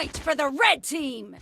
point for the red team!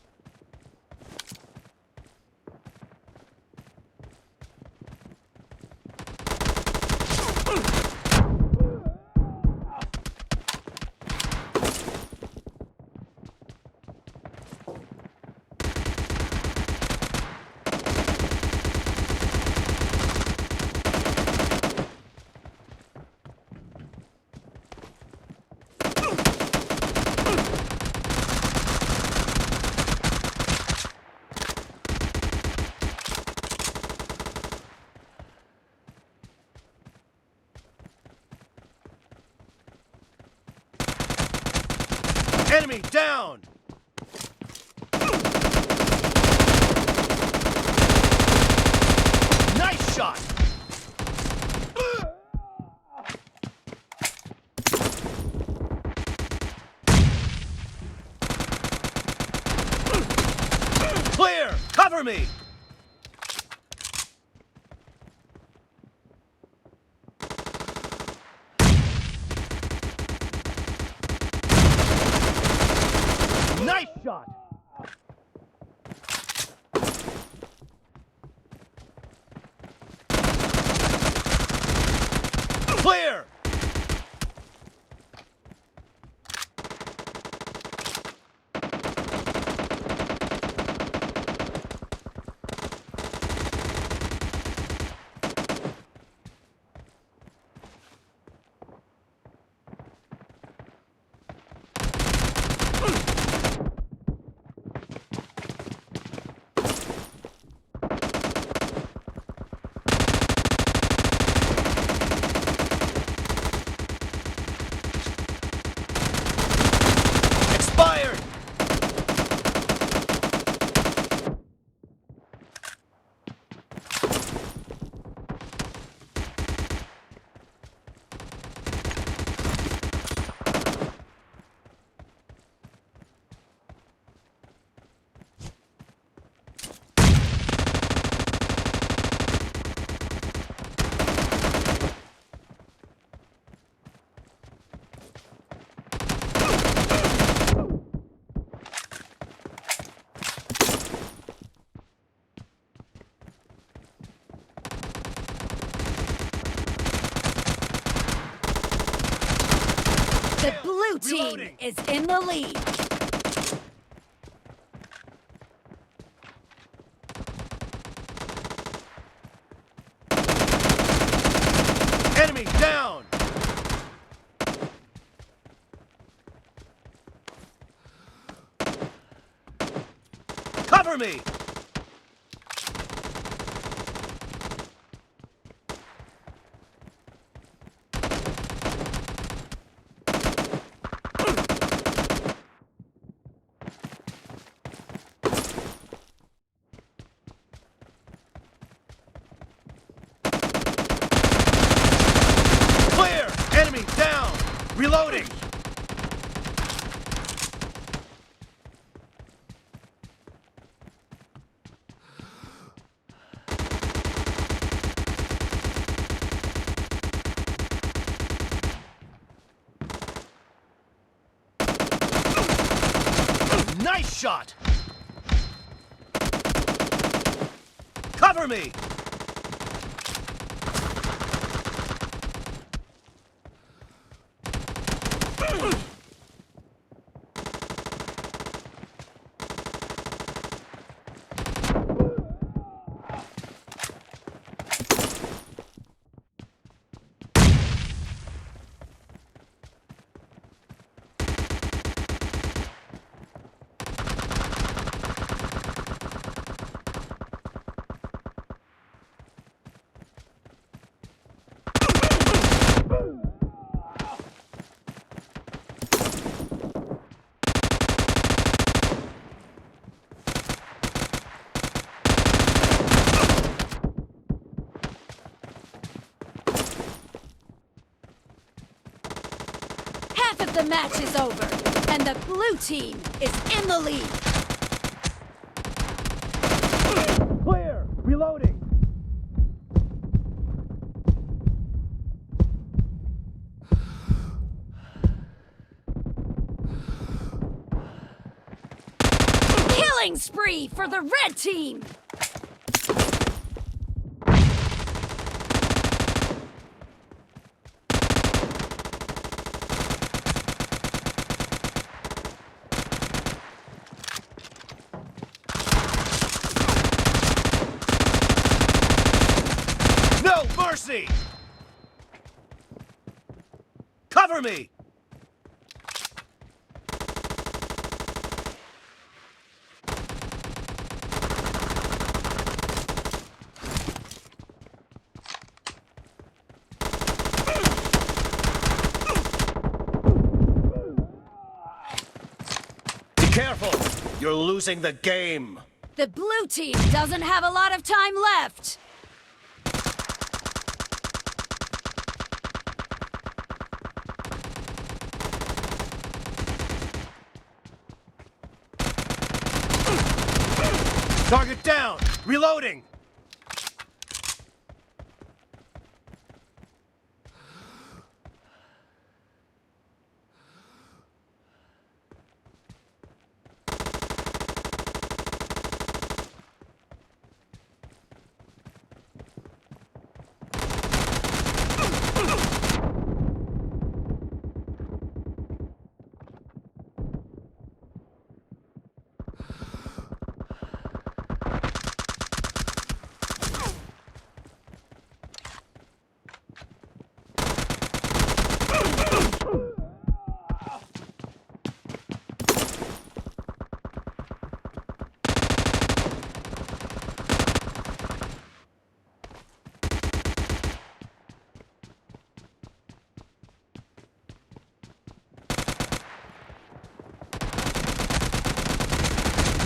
Enemy down! Nice shot! Clear! Cover me! Nice shot! Clear! Expired! The blue team Reloading. is in the lead. Enemy down! Cover me! Clear! Enemy down! Reloading! Nice shot! Cover me! Half of the match is over, and the blue team is in the lead. Clear! Reloading! Killing spree for the red team! No mercy! Cover me! Be careful! You're losing the game. The blue team doesn't have a lot of time left. Target down! Reloading!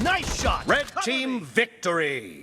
Nice shot! Red Cover team me. victory!